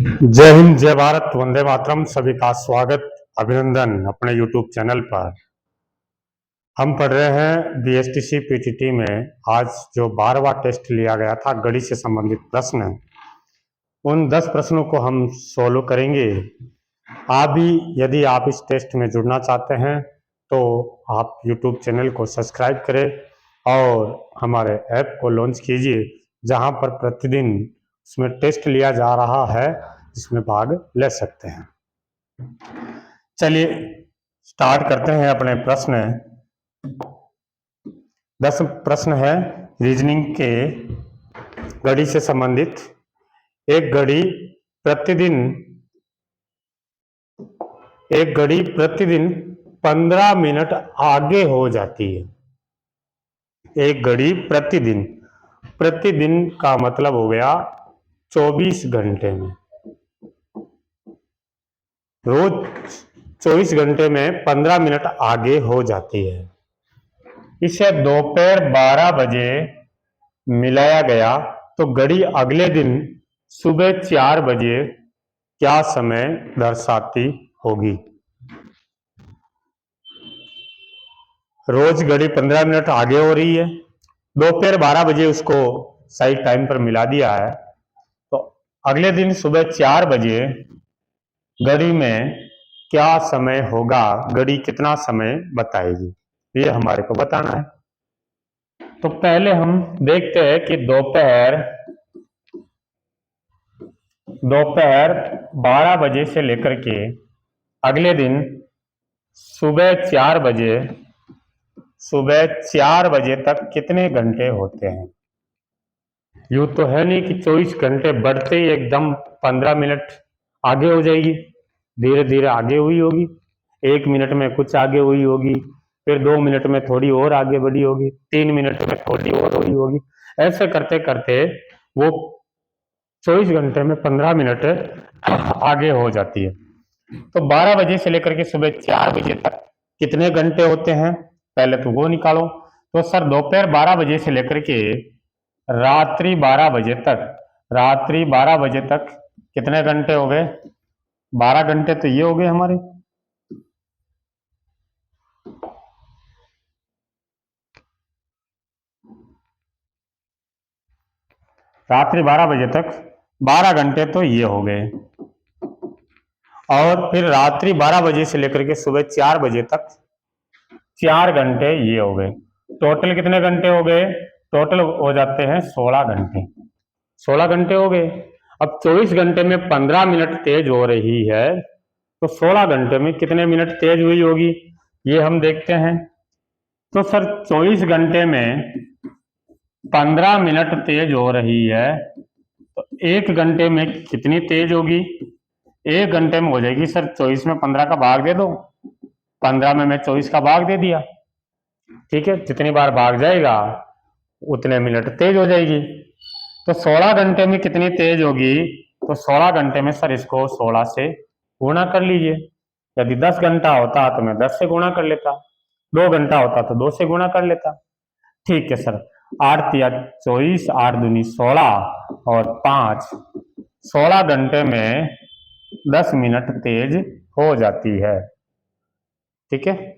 जय हिंद, जय भारत, वंदे मातरम। सभी का स्वागत, अभिनंदन अपने YouTube चैनल पर। हम पढ़ रहे हैं BSTC PTT में आज जो 12वां टेस्ट लिया गया था गणित से संबंधित प्रश्न, उन 10 प्रश्नों को हम सोल्व करेंगे। आप भी यदि आप इस टेस्ट में जुड़ना चाहते हैं तो आप YouTube चैनल को सब्सक्राइब करें और हमारे ऐप को लॉन्च कीजिए, जहां पर प्रतिदिन उसमें टेस्ट लिया जा रहा है, इसमें भाग ले सकते हैं। चलिए स्टार्ट करते हैं अपने प्रश्न। 10 प्रश्न है रीजनिंग के घड़ी से संबंधित। एक घड़ी प्रतिदिन 15 मिनट आगे हो जाती है। एक घड़ी प्रतिदिन का मतलब हो गया 24 घंटे में। रोज 24 घंटे में 15 मिनट आगे हो जाती है। इसे दोपहर 12 बजे मिलाया गया तो घड़ी अगले दिन सुबह 4 बजे क्या समय दर्शाती होगी। रोज घड़ी 15 मिनट आगे हो रही है, दोपहर 12 बजे उसको सही टाइम पर मिला दिया है, तो अगले दिन सुबह 4 बजे घड़ी में क्या समय होगा, घड़ी कितना समय बताएगी, ये हमारे को बताना है। तो पहले हम देखते हैं कि दोपहर 12 बजे से लेकर के अगले दिन सुबह 4 बजे तक कितने घंटे होते हैं। यूं तो है नहीं कि 24 घंटे बढ़ते ही एकदम 15 मिनट आगे हो जाएगी, धीरे धीरे आगे हुई होगी। 1 मिनट में कुछ आगे हुई होगी, फिर 2 मिनट में थोड़ी और आगे बढ़ी होगी, 3 मिनट में थोड़ी और हुई होगी। ऐसे करते करते वो 24 घंटे में 15 मिनट आगे हो जाती है। तो 12 बजे से लेकर के सुबह 4 बजे तक कितने घंटे होते हैं, पहले तो वो निकालो। तो सर दोपहर 12 बजे से लेकर के रात्रि 12 बजे तक कितने घंटे हो गए, 12 घंटे तो ये हो गए हमारे। रात्रि 12 बजे तक 12 घंटे तो ये हो गए, और फिर रात्रि 12 बजे से लेकर के सुबह 4 बजे तक 4 घंटे ये हो गए। टोटल कितने घंटे हो गए, टोटल हो जाते हैं 16 घंटे। 16 घंटे हो गए। अब 24 घंटे में 15 मिनट तेज हो रही है, तो 16 घंटे में कितने मिनट तेज हुई होगी, ये हम देखते हैं। तो सर 24 घंटे में 15 मिनट तेज हो रही है, तो 1 घंटे में कितनी तेज होगी। 1 घंटे में हो जाएगी सर 24 में 15 का भाग दे दो, 15 में मैं 24 का भाग दे दिया, ठीक है। जितनी बार भाग जाएगा उतने मिनट तेज हो जाएगी। तो 16 घंटे में कितनी तेज होगी, तो 16 घंटे में सर इसको 16 से गुणा कर लीजिए। यदि 10 घंटा होता तो मैं 10 से गुणा कर लेता, 2 घंटा होता तो 2 से गुणा कर लेता, ठीक है सर। 8 तिया 24, 8 दूनी 16 और 5, 16 घंटे में 10 मिनट तेज हो जाती है, ठीक है।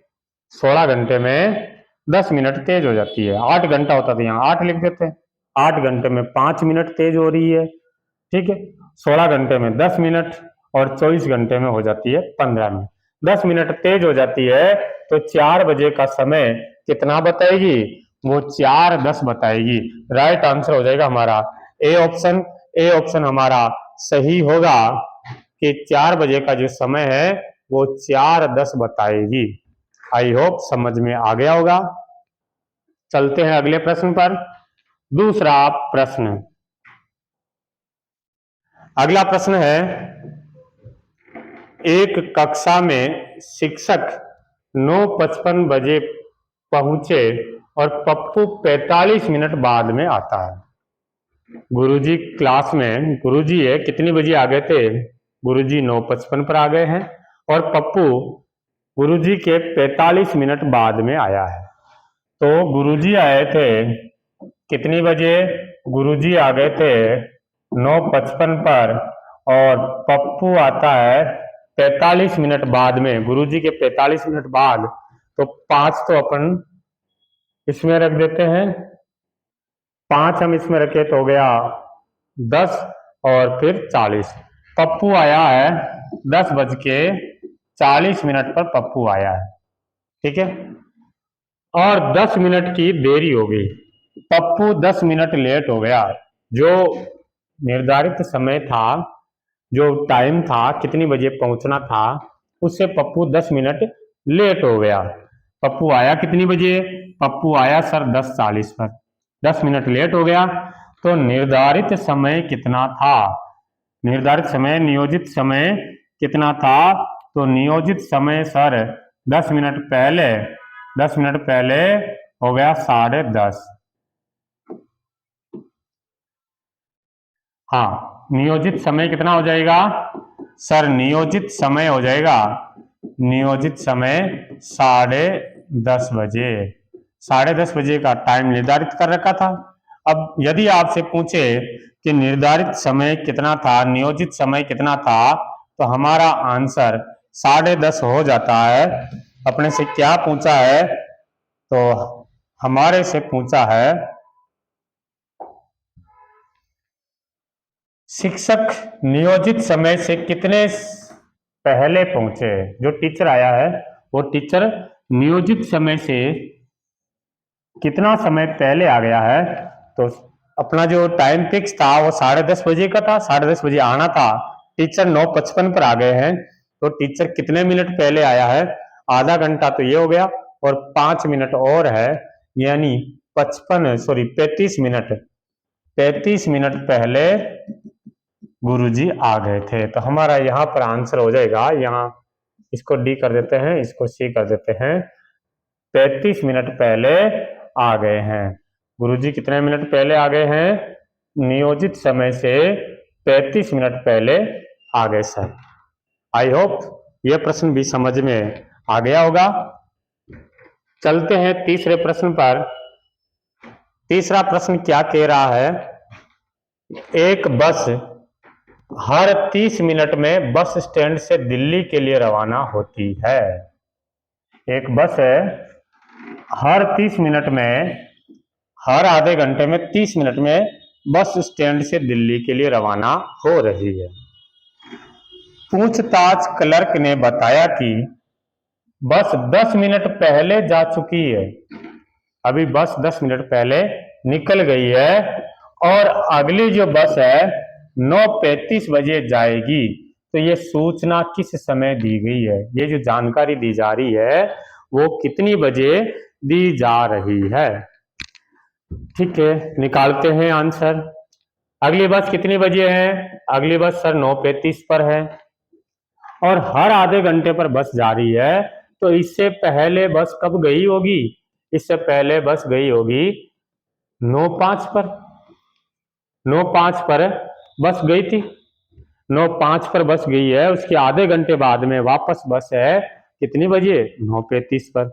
16 घंटे में 10 मिनट तेज हो जाती है। 8 घंटा होता तो यहाँ 8 लिख देते, 8 घंटे में 5 मिनट तेज हो रही है, ठीक है। 16 घंटे में 10 मिनट और 24 घंटे में हो जाती है 15 मिनट। 10 मिनट तेज हो जाती है तो 4 बजे का समय कितना बताएगी, वो 4:10 बताएगी। राइट आंसर हो जाएगा हमारा ए ऑप्शन। ए ऑप्शन हमारा सही होगा कि 4 बजे का जो समय है वो 4:10 बताएगी। आई होप समझ में आ गया होगा। चलते हैं अगले प्रश्न पर। दूसरा प्रश्न, अगला प्रश्न है, एक कक्षा में शिक्षक 9:55 बजे पहुंचे और पप्पू 45 मिनट बाद में आता है। गुरुजी क्लास में, गुरुजी है कितनी बजे आ गए थे, गुरुजी 9:55 पर आ गए हैं और पप्पू गुरुजी के 45 मिनट बाद में आया है। तो गुरुजी आए थे कितनी बजे, गुरुजी आ गए थे 9:55 पर और पप्पू आता है 45 मिनट बाद में, गुरुजी के 45 मिनट बाद, तो 5 तो अपन इसमें रख देते हैं, 5 हम इसमें रखे तो हो गया 10 और फिर 40। पप्पू आया है 10:40 पर पप्पू आया है, ठीक है, और 10 मिनट की देरी हो गई, पप्पू 10 मिनट लेट हो गया। जो निर्धारित समय था, जो टाइम था कितनी बजे पहुंचना था, उससे पप्पू 10 मिनट लेट हो गया। पप्पू आया कितनी बजे? पप्पू आया सर 10:40 पर, 10 मिनट लेट हो गया। तो निर्धारित समय कितना था? निर्धारित समय, नियोजित समय कितना था? तो नियोजित समय सर 10 मिनट पहले, 10 मिनट पहले हो गया 10:30। हाँ, नियोजित समय कितना हो जाएगा सर? नियोजित समय हो जाएगा, नियोजित समय 10:30 बजे। 10:30 बजे का टाइम निर्धारित कर रखा था। अब यदि आपसे पूछे कि निर्धारित समय कितना था, नियोजित समय कितना था, तो हमारा आंसर 10:30 हो जाता है। अपने से क्या पूछा है? तो हमारे से पूछा है शिक्षक नियोजित समय से कितने पहले पहुंचे। जो टीचर आया है वो टीचर नियोजित समय से कितना समय पहले आ गया है। तो अपना जो टाइम फिक्स था वो 10:30 बजे का था, 10:30 बजे आना था, टीचर 9:55 पर आ गए हैं। तो टीचर कितने मिनट पहले आया है? आधा घंटा तो ये हो गया, और 5 मिनट और है, यानी 35 मिनट, 35 मिनट पहले गुरुजी आ गए थे। तो हमारा यहाँ पर आंसर हो जाएगा, यहाँ इसको डी कर देते हैं, इसको सी कर देते हैं, 35 मिनट पहले आ गए हैं। गुरुजी कितने मिनट पहले आ गए हैं? नियोजित समय से 35 मिनट पहले आ गए सर। आई होप यह प्रश्न भी समझ में आ गया होगा। चलते हैं तीसरे प्रश्न पर। तीसरा प्रश्न क्या कह रहा है? एक बस हर 30 मिनट में बस स्टैंड से दिल्ली के लिए रवाना होती है। एक बस है, हर 30 मिनट में, हर आधे घंटे में 30 मिनट में बस स्टैंड से दिल्ली के लिए रवाना हो रही है। पूछताछ क्लर्क ने बताया कि बस 10 मिनट पहले जा चुकी है। अभी बस 10 मिनट पहले निकल गई है, और अगली जो बस है 9:35 बजे जाएगी। तो ये सूचना किस समय दी गई है? ये जो जानकारी दी जा रही है वो कितनी बजे दी जा रही है? ठीक है, निकालते हैं आंसर। अगली बस कितनी बजे है? अगली बस सर 9:35 पर है, और हर आधे घंटे पर बस जा रही है। तो इससे पहले बस कब गई होगी? इससे पहले बस गई होगी 9:05 पर। 9:05 पर बस गई थी, 9:05 पर बस गई है, उसके आधे घंटे बाद में वापस बस है कितनी बजे? 9:35 पर।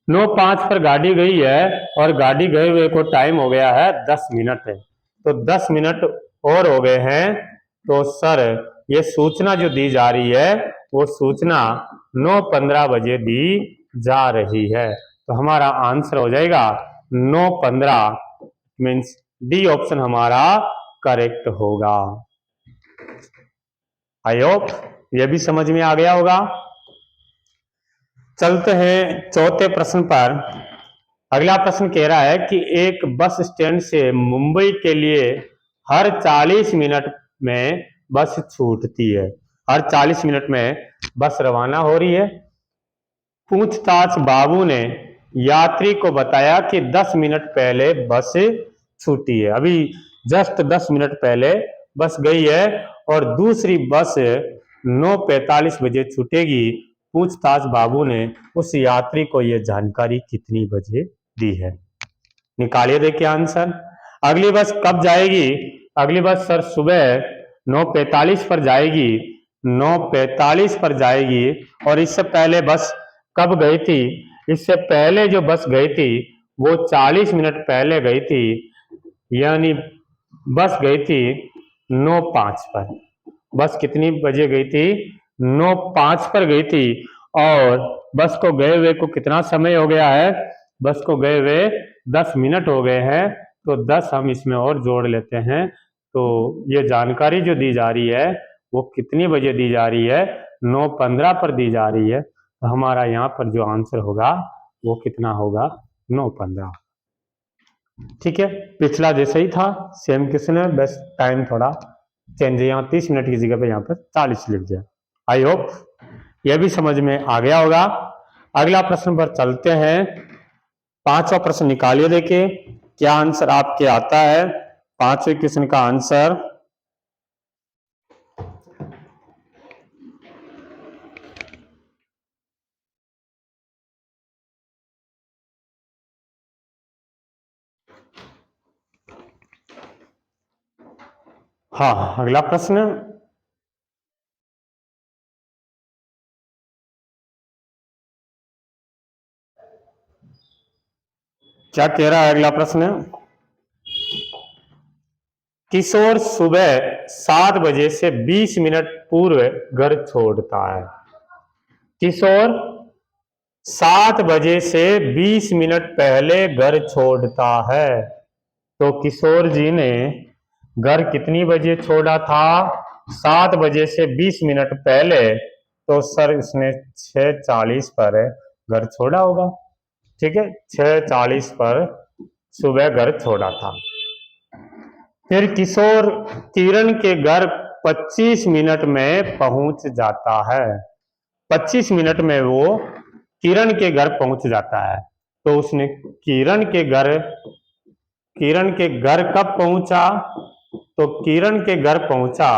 9:05 पर गाड़ी गई है, और गाड़ी गए हुए को टाइम हो गया है 10 मिनट है। तो 10 मिनट और हो गए हैं। तो सर ये सूचना जो दी जा रही है वो सूचना 9:15 बजे दी जा रही है। तो हमारा आंसर हो जाएगा 9:15, मीन्स डी ऑप्शन हमारा करेक्ट होगा। आई होप यह भी समझ में आ गया होगा। चलते हैं चौथे प्रश्न पर। अगला प्रश्न कह रहा है कि एक बस स्टैंड से मुंबई के लिए हर 40 मिनट में बस छूटती है। हर 40 मिनट में बस रवाना हो रही है। पूछताछ बाबू ने यात्री को बताया कि 10 मिनट पहले बस छूटी है। अभी जस्ट 10 मिनट पहले बस गई है, और दूसरी बस 9:45 बजे छूटेगी। पूछताछ बाबू ने उस यात्री को यह जानकारी कितनी बजे दी है? निकालिए देखिए आंसर। अगली बस कब जाएगी? अगली बस सर सुबह 9:45 पर जाएगी, 9:45 पर जाएगी। और इससे पहले बस कब गई थी? इससे पहले जो बस गई थी वो 40 मिनट पहले गई थी, यानी बस गई थी 9:05 पर। बस कितनी बजे गई थी? 9:05 पर गई थी। और बस को गए हुए को कितना समय हो गया है? बस को गए हुए 10 मिनट हो गए हैं। तो 10 हम इसमें और जोड़ लेते हैं। तो ये जानकारी जो दी जा रही है वो कितनी बजे दी जा रही है? 9:15 पर दी जा रही है। तो हमारा यहाँ पर जो आंसर होगा वो कितना होगा? 9:15। ठीक है, पिछला जैसे ही था, सेम क्वेश्चन है, बस टाइम थोड़ा चेंज है। यहाँ 30 मिनट की जगह पे यहाँ पर 40 लिख दिया। आई होप यह भी समझ में आ गया होगा। अगला प्रश्न पर चलते हैं। 5वां प्रश्न निकालिए, देखिए क्या आंसर आपके आता है। 5वें क्वेश्चन का आंसर हाँ, अगला प्रश्न क्या कह रहा है? अगला प्रश्न, किशोर सुबह 7 बजे से 20 मिनट पूर्व घर छोड़ता है। किशोर 7 बजे से 20 मिनट पहले घर छोड़ता है। तो किशोर जी ने घर कितनी बजे छोड़ा था? 7 बजे से 20 मिनट पहले। तो सर इसने 6:40 पर घर छोड़ा होगा। ठीक है, 6:40 पर सुबह घर छोड़ा था। फिर किशोर किरण के घर 25 मिनट में पहुंच जाता है। 25 मिनट में वो किरण के घर पहुंच जाता है। तो उसने किरण के घर कब पहुंचा? तो किरण के घर पहुंचा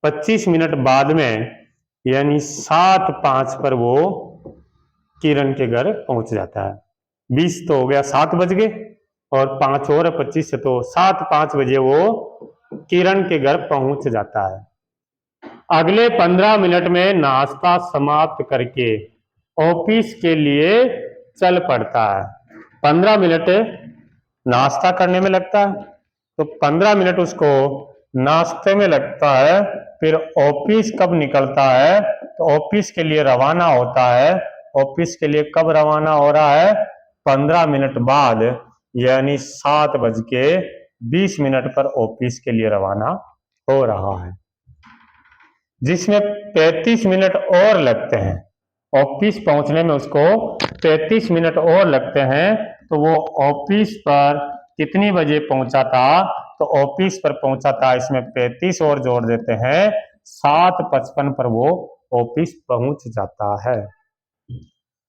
25 मिनट बाद में, यानी 7:05 पर वो किरण के घर पहुंच जाता है। 20 तो हो गया, 7 बज गए और 5 और 25 से तो 7:05 बजे वो किरण के घर पहुंच जाता है। अगले 15 मिनट में नाश्ता समाप्त करके ऑफिस के लिए चल पड़ता है। 15 मिनट नाश्ता करने में लगता है, तो 15 मिनट उसको नाश्ते में लगता है। फिर ऑफिस कब निकलता है? तो ऑफिस के लिए रवाना होता है। ऑफिस के लिए कब रवाना हो रहा है? 15 मिनट बाद, यानी 7:20 पर ऑफिस के लिए रवाना हो रहा है, जिसमें 35 मिनट और लगते हैं। ऑफिस पहुंचने में उसको 35 मिनट और लगते हैं। तो वो ऑफिस पर कितनी बजे पहुंचा था? तो ऑफिस पर पहुंचा था, इसमें 35 और जोड़ देते हैं, 7:55 पर वो ऑफिस पहुंच जाता है।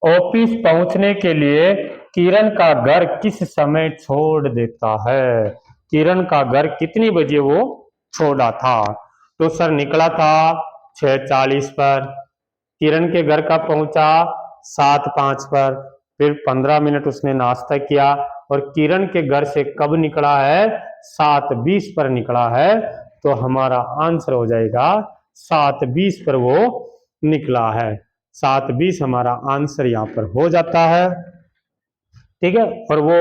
ऑफिस पहुंचने के लिए किरण का घर किस समय छोड़ देता है? किरण का घर कितनी बजे वो छोड़ा था? तो सर निकला था 6:40 पर, किरण के घर का पहुंचा 7:05 पर, फिर 15 मिनट उसने नाश्ता किया और किरण के घर से कब निकला है? 7:20 पर निकला है। तो हमारा आंसर हो जाएगा 7:20 पर वो निकला है। 7:20 हमारा आंसर यहाँ पर हो जाता है। ठीक है, और वो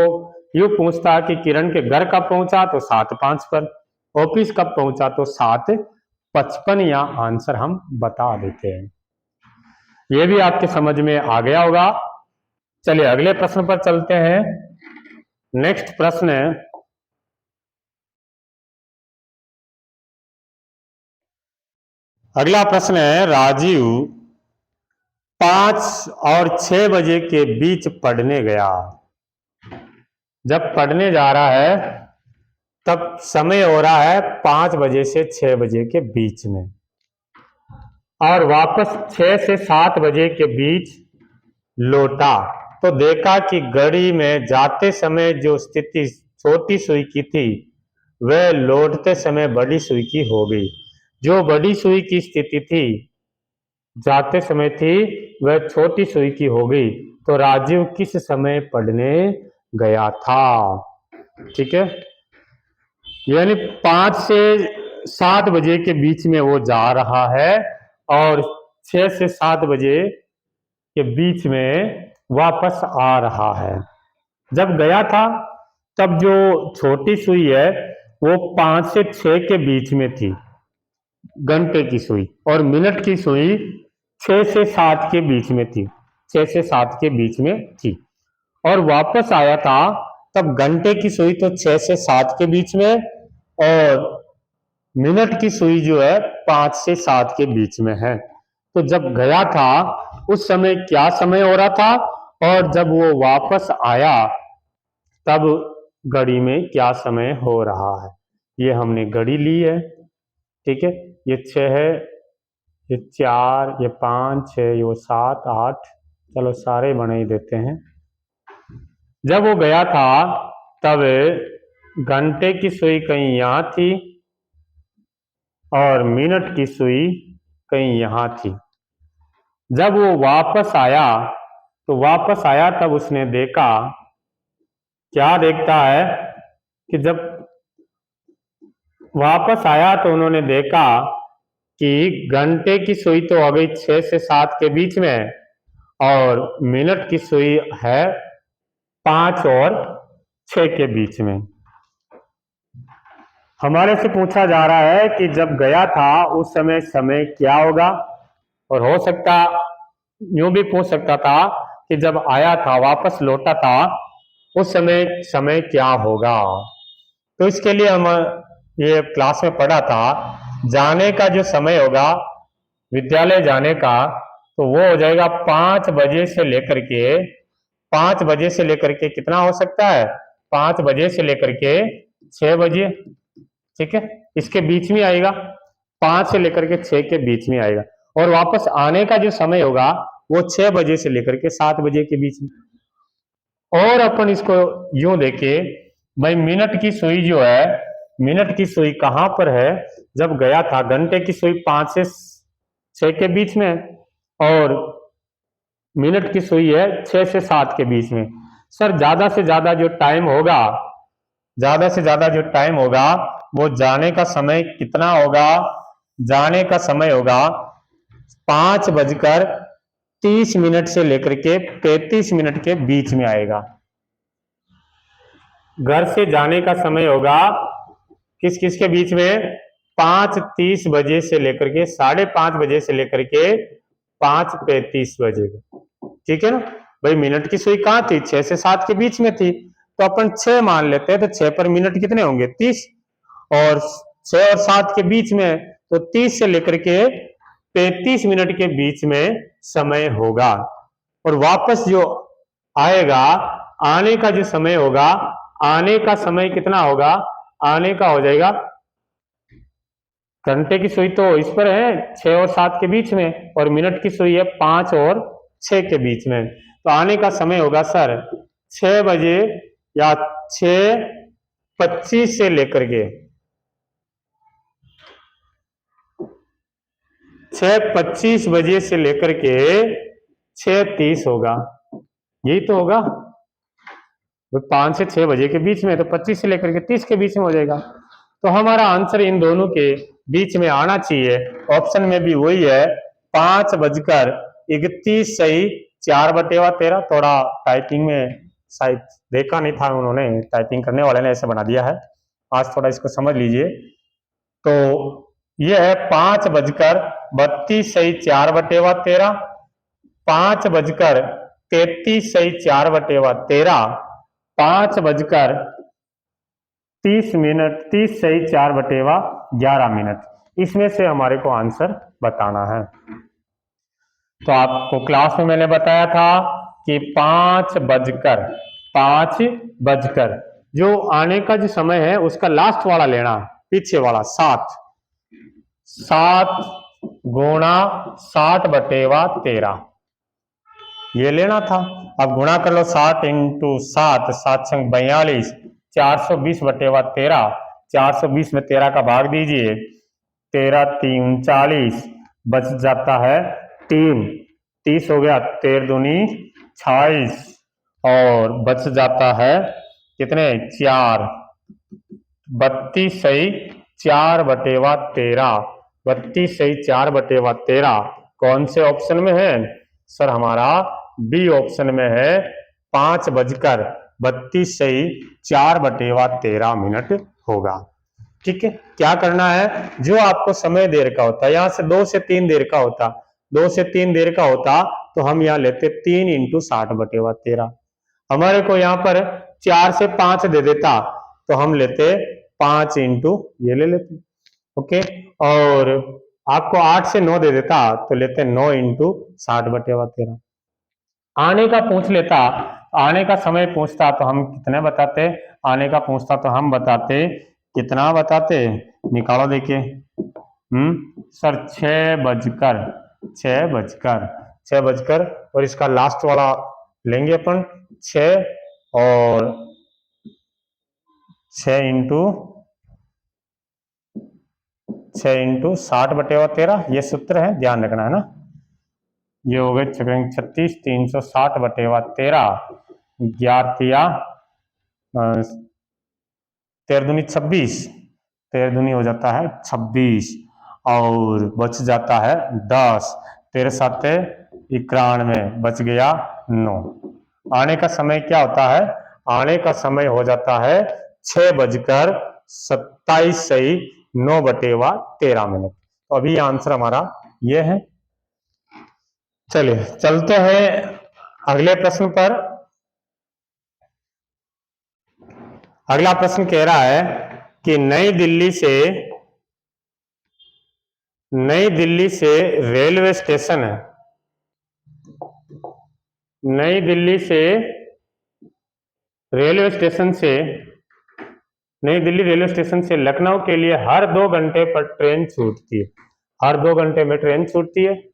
यूं पूछता है कि किरण के घर कब पहुंचा? तो 7:05 पर। ऑफिस कब पहुंचा? तो 7:55। यहाँ आंसर हम बता देते हैं। ये भी आपके समझ में आ गया होगा। चलिए अगले प्रश्न पर चलते हैं। नेक्स्ट प्रश्न है, अगला प्रश्न है, राजीव 5 और 6 बजे के बीच पढ़ने गया। जब पढ़ने जा रहा है तब समय हो रहा है 5 बजे से 6 बजे के बीच में, और वापस 6 से 7 बजे के बीच लौटा। तो देखा कि घड़ी में जाते समय जो स्थिति छोटी सुई की थी वह लौटते समय बड़ी सुई की हो गई। जो बड़ी सुई की स्थिति थी जाते समय थी वह छोटी सुई की हो गई। तो राजीव किस समय पढ़ने गया था? ठीक है, यानी 5 से 7 बजे के बीच में वो जा रहा है और 6 से 7 बजे के बीच में वापस आ रहा है। जब गया था तब जो छोटी सुई है वो 5 से 6 के बीच में थी, घंटे की सुई और मिनट की सुई 6 से 7 के बीच में थी, 6 से 7 के बीच में थी। और वापस आया था तब घंटे की सुई तो 6 से 7 के बीच में और मिनट की सुई जो है 5 से 7 के बीच में है। तो जब गया था उस समय क्या समय हो रहा था और जब वो वापस आया तब घड़ी में क्या समय हो रहा है। ये हमने घड़ी ली है, ठीक है। ये 6 है, ये 4, ये 5, 6, ये 7, 8, चलो सारे बना ही देते हैं। जब वो गया था तब घंटे की सुई कहीं यहाँ थी और मिनट की सुई कहीं यहाँ थी। जब वो वापस आया तो वापस आया तब उसने देखा, क्या देखता है कि जब वापस आया तो उन्होंने देखा कि घंटे की सुई तो हो गई 6 से 7 के बीच में और मिनट की सुई है 5 और 6 के बीच में। हमारे से पूछा जा रहा है कि जब गया था उस समय समय क्या होगा, और हो सकता यूं भी पूछ सकता था कि जब आया था वापस लौटा था उस समय समय क्या होगा। तो इसके लिए हम ये क्लास में पढ़ा था, जाने का जो समय होगा विद्यालय जाने का तो वो हो जाएगा 5 बजे से लेकर के 5 बजे से लेकर के कितना हो सकता है, 5 बजे से लेकर के 6 बजे, ठीक है, इसके बीच में आएगा, 5 से लेकर के 6 के बीच में आएगा। और वापस आने का जो समय होगा वो 6 बजे से लेकर के 7 बजे के बीच में। और अपन इसको यूं देखे भाई, मिनट की सुई जो है, मिनट की सुई कहां पर है, जब गया था घंटे की सुई 5 से 6 के बीच में और मिनट की सुई है 6 से 7 के बीच में। सर ज्यादा से ज्यादा जो टाइम होगा, ज्यादा से ज्यादा जो टाइम होगा वो जाने का समय कितना होगा, जाने का समय होगा 5:30 से लेकर के 35 के बीच में आएगा। घर से जाने का समय होगा किस किस के बीच में, 5:30 बजे से लेकर के 5:30 बजे से लेकर के 5:35 बजे, ठीक है ना भाई। मिनट की सुई कहाँ थी, 6 से 7 के बीच में थी, तो अपन 6 मान लेते हैं, तो 6 पर मिनट कितने होंगे 30 और 6 और 7 के बीच में तो 30 से लेकर के 35 मिनट के बीच में समय होगा। और वापस जो आएगा, आने का जो समय होगा, आने का समय कितना होगा, आने का हो जाएगा, घंटे की सुई तो इस पर है 6 और 7 के बीच में और मिनट की सुई है 5 और 6 के बीच में, तो आने का समय होगा सर 6 बजे या 6:25 से लेकर के 6:25 बजे से लेकर के 6:30 होगा, यही तो होगा 5 से 6 बजे के बीच में, तो 25 से लेकर के 30 के बीच में हो जाएगा। तो हमारा आंसर इन दोनों के बीच में आना चाहिए। ऑप्शन में भी वही है, 5:31 सही, 4/13। थोड़ा टाइपिंग में शायद देखा नहीं था उन्होंने, टाइपिंग करने वाले ने ऐसे बना दिया है, आज थोड़ा इसको समझ लीजिए। तो ये है 5:32 सही, 4/13, 5:33 सही, 4/13, 5:30 सही, 4/11। इसमें से हमारे को आंसर बताना है। तो आपको क्लास में मैंने बताया था कि 5:05 जो आने का जो समय है उसका लास्ट वाला लेना, पीछे वाला 7 गुणा 60/13 ये लेना था। अब गुणा कर लो, 60 × 7, 7 × 42, 420/13, 420 में 13 का भाग दीजिए, 13×3 = 40, बच जाता है 3, 30 हो गया, 13×2 = 26 और बच जाता है कितने 4, 32 सही, 4/13, 32 सही, 4/13 कौन से ऑप्शन में है सर, हमारा बी ऑप्शन में है, 5:32 सही, 4/13 होगा। ठीक है, क्या करना है, जो आपको समय देर का होता है, यहां से 2 से 3 देर का होता, 2 से 3 देर का होता तो हम यहाँ लेते 3 इंटू 60/13। हमारे को यहाँ पर 4 से 5 दे देता तो हम लेते 5 इंटू ये ले लेते। ओके, और आपको 8 से 9 दे देता तो लेते 9 इंटू 60/13। आने का पूछ लेता, आने का समय पूछता तो हम कितने बताते, आने का पूछता तो हम बताते, कितना बताते, निकालो देखिए। सर 6 बजकर और इसका लास्ट वाला लेंगे अपन 6 और 6 इंटू 60/13, ये सूत्र है, ध्यान रखना है ना। ये हो गए 36 360/13, 11 13 दूनी 26, 13 दूनी हो जाता है 26 और बच जाता है 10, 13 7 91, बच गया 9। आने का समय क्या होता है, आने का समय हो जाता है 6:27 तो अभी आंसर हमारा ये है। चलिए चलते हैं अगले प्रश्न पर। अगला प्रश्न कह रहा है कि नई दिल्ली से रेलवे स्टेशन है, नई दिल्ली रेलवे स्टेशन से लखनऊ के लिए हर 2 घंटे पर ट्रेन छूटती है, हर 2 घंटे में ट्रेन छूटती है।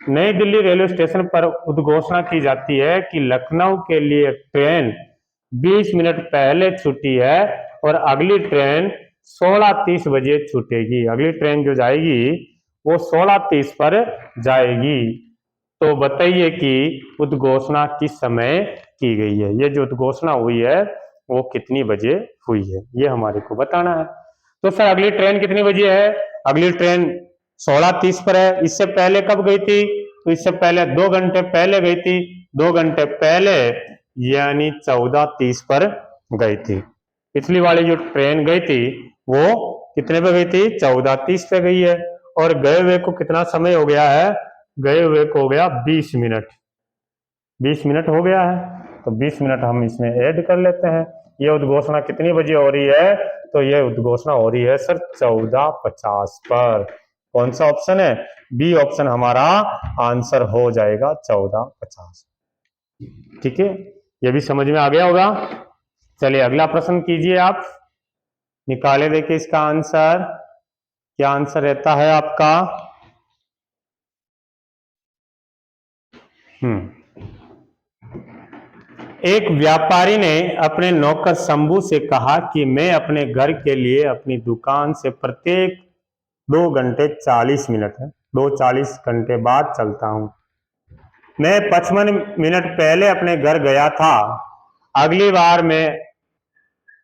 नई दिल्ली रेलवे स्टेशन पर उद्घोषणा की जाती है कि लखनऊ के लिए ट्रेन 20 मिनट पहले छूटी है और अगली ट्रेन 16:30 बजे छूटेगी। अगली ट्रेन जो जाएगी वो 16:30 पर जाएगी। तो बताइए कि उद्घोषणा किस समय की गई है, ये जो उद्घोषणा हुई है वो कितनी बजे हुई है, ये हमारे को बताना है। तो सर अगली ट्रेन कितनी बजे है, अगली ट्रेन 16:30 पर है। इससे पहले कब गई थी, तो इससे पहले 2 घंटे पहले गई थी, 2 घंटे पहले यानी 14:30 पर गई थी। पिछली वाली जो ट्रेन गई थी वो कितने पे गई थी, 14:30 पे गई है। और गए हुए को कितना समय हो गया है, गए हुए को हो गया 20 मिनट, 20 मिनट हो गया है, तो 20 मिनट हम इसमें ऐड कर लेते हैं। ये उद्घोषणा कितनी बजे हो रही है, तो ये उद्घोषणा हो रही है सर 14:50 पर। कौन सा ऑप्शन है, बी ऑप्शन हमारा आंसर हो जाएगा 14:50। ठीक है, ये भी समझ में आ गया होगा। चलिए अगला प्रश्न कीजिए आप, निकाले देखिए इसका आंसर, क्या आंसर रहता है आपका। एक व्यापारी ने अपने नौकर शंभू से कहा कि मैं अपने घर के लिए अपनी दुकान से प्रत्येक 2 घंटे 40 मिनट है, 2:40 घंटे बाद चलता हूं। मैं 55 मिनट पहले अपने घर गया था, अगली बार मैं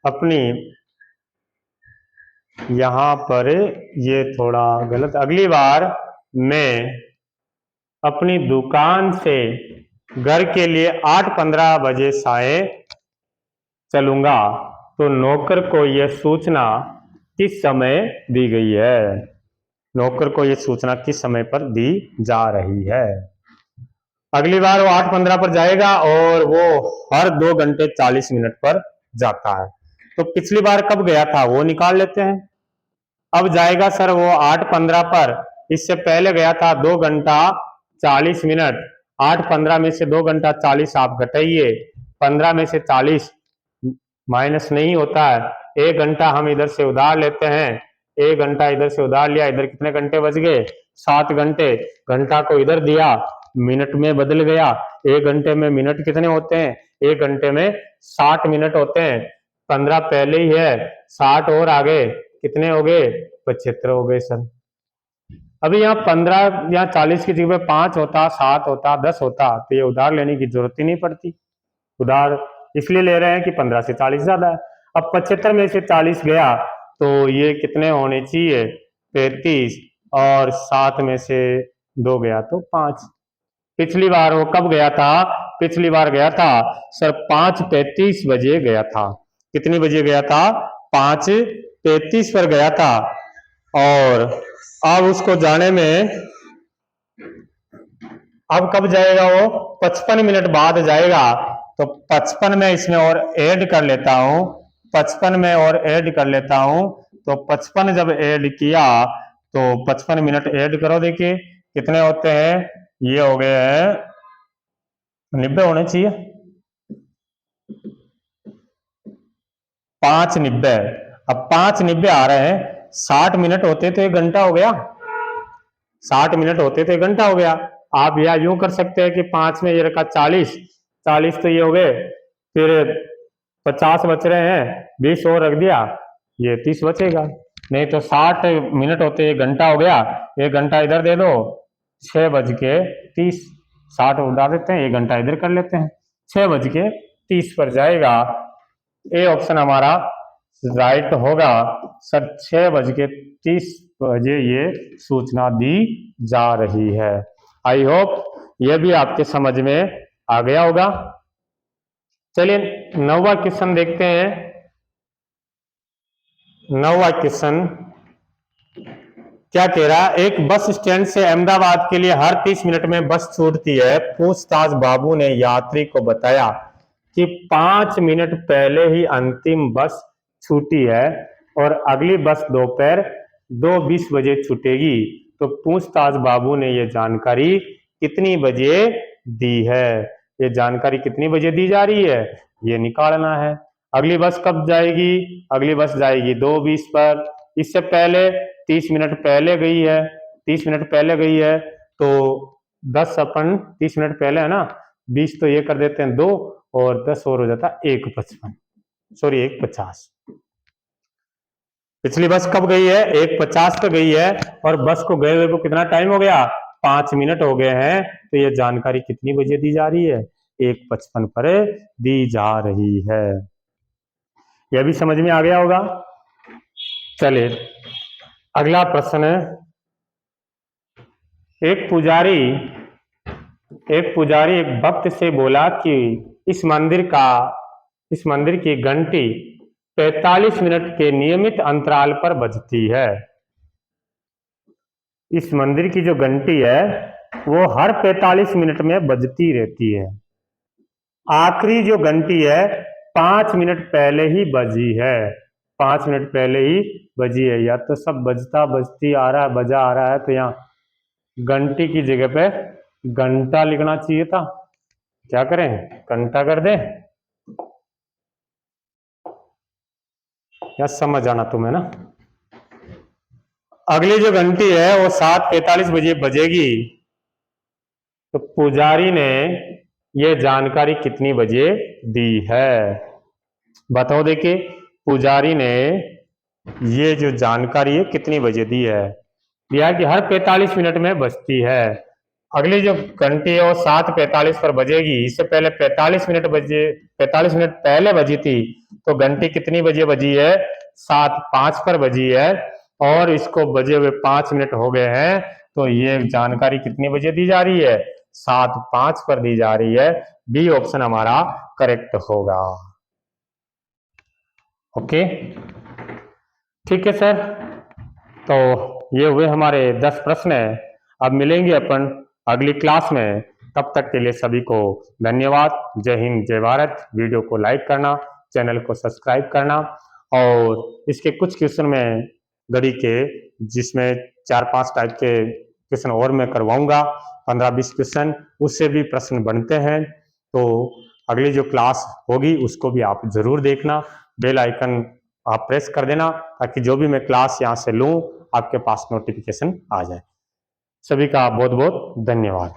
अपनी, यहां पर ये थोड़ा गलत, अगली बार मैं अपनी दुकान से घर के लिए 8:15 बजे साय चलूंगा, तो नौकर को यह सूचना किस समय दी गई है, नौकर को यह सूचना किस समय पर दी जा रही है। अगली बार वो 8:15 पर जाएगा और वो हर 2 घंटे 40 मिनट पर जाता है। तो पिछली बार कब गया था वो निकाल लेते हैं। अब जाएगा सर वो 8:15 पर, इससे पहले गया था 2 घंटा 40 मिनट, 8:15 में से 2 घंटा 40 आप घटाइए, 15 में से 40 माइनस नहीं होता है, 1 घंटा हम इधर से उधार लेते हैं, 1 घंटा इधर से उधार लिया, इधर कितने घंटे बच गए, 7 घंटे, घंटा को इधर दिया, मिनट में बदल गया, 1 घंटे में मिनट कितने होते हैं, 1 घंटे में 60 मिनट होते हैं, 15 पहले ही है, 60 और आगे कितने हो गए, 75 हो गए सर। अभी यहाँ 15 या 40 की जगह 5 होता, 7 होता, 10 होता, तो ये उधार लेने की जरूरत ही नहीं पड़ती। उधार इसलिए ले रहे हैं कि 15 से 40 ज्यादा है। अब 75 में से 40 गया तो ये कितने होने चाहिए, 35, और 7 में से 2 गया तो 5। पिछली बार वो कब गया था, पिछली बार गया था सर 5:35 बजे गया था। कितनी बजे गया था, 33 पर गया था और अब उसको जाने में अब कब जाएगा वो 55 मिनट बाद जाएगा। तो 55 में इसमें और ऐड कर लेता हूं, 55 में और ऐड कर लेता हूं। तो 55 जब ऐड किया तो 55 मिनट ऐड करो, देखिए कितने होते हैं, ये हो गए हैं 90 होने चाहिए, 5:90। अब 5:90 आ रहे हैं, 60 मिनट होते तो 1 घंटा हो गया, 60 मिनट होते तो 1 घंटा हो गया। आप यह यूं कर सकते हैं कि 5 में ये रखा 40, 40 तो ये हो गए, फिर 50 बच रहे हैं, 20 और रख दिया, ये 30 बचेगा। नहीं तो 60 मिनट होते 1 घंटा हो गया, 1 घंटा इधर दे दो, 6:30, 60 उड़ा देते हैं, 1 घंटा इधर कर लेते हैं, 6:30 पर जाएगा। ए ऑप्शन हमारा राइट होगा सर। 6:30 बजे ये सूचना दी जा रही है। आई होप ये भी आपके समझ में आ गया होगा। चलिए 9वां क्वेश्चन देखते हैं। 9वां क्वेश्चन क्या कह रहा है, एक बस स्टैंड से अहमदाबाद के लिए हर 30 मिनट में बस छूटती है। पूछताछ बाबू ने यात्री को बताया कि 5 मिनट पहले ही अंतिम बस छूटी है और अगली बस दोपहर 2:20 बजे छूटेगी। तो पूछताछ बाबू ने यह जानकारी कितनी बजे दी है, ये जानकारी कितनी बजे दी जा रही है, ये निकालना है। अगली बस कब जाएगी, अगली बस जाएगी 2:20 पर, इससे पहले 30 मिनट पहले गई है, 30 मिनट पहले गई है, तो 10 अपन 30 मिनट पहले है ना, 20 तो ये कर देते हैं 2 और 10 और हो जाता 1:55, सॉरी 1:50। पिछली बस कब गई है, 1:50 पे गई है और बस को गए हुए को कितना टाइम हो गया, 5 मिनट हो गए हैं। तो ये जानकारी कितनी बजे दी जा रही है, 1:55 पर दी जा रही है। यह भी समझ में आ गया होगा। चलिए अगला प्रश्न है, एक पुजारी एक भक्त से बोला कि इस मंदिर की घंटी 45 मिनट के नियमित अंतराल पर बजती है। इस मंदिर की जो घंटी है वो हर 45 मिनट में बजती रहती है। आखिरी जो घंटी है 5 मिनट पहले ही बजी है, 5 मिनट पहले ही बजी है। या तो सब बजता बजती आ रहा है, बजा आ रहा है, तो यहाँ घंटी की जगह पे घंटा लिखना चाहिए था। क्या करें, घंटा कर दें, या समझ आना तुम्हें ना। अगली जो घंटी है वो 7:45 बजे बजेगी। तो पुजारी ने ये जानकारी कितनी बजे दी है, बताओ। देखिए पुजारी ने ये जो जानकारी है कितनी बजे दी है, दिया कि हर 45 मिनट में बजती है। अगली जो घंटी है वो 7:45 पर बजेगी, इससे पहले 45 मिनट पहले बजी थी। तो घंटी कितनी बजे बजी है, 7:05 पर बजी है और इसको बजे हुए 5 मिनट हो गए हैं। तो ये जानकारी कितनी बजे दी जा रही है, 7:05 पर दी जा रही है। बी ऑप्शन हमारा करेक्ट होगा। ओके ठीक है सर, तो ये हुए हमारे 10 प्रश्न है। अब मिलेंगे अपन अगली क्लास में, तब तक के लिए सभी को धन्यवाद। जय हिंद, जय भारत। वीडियो को लाइक करना, चैनल को सब्सक्राइब करना, और इसके कुछ क्वेश्चन में गणित के जिसमें 4-5 टाइप के क्वेश्चन और मैं करवाऊंगा, 15-20 क्वेश्चन, उससे भी प्रश्न बनते हैं। तो अगली जो क्लास होगी उसको भी आप जरूर देखना। बेल आइकन आप प्रेस कर देना ताकि जो भी मैं क्लास यहाँ से लूँ आपके पास नोटिफिकेशन आ जाए। सभी का बहुत बहुत धन्यवाद।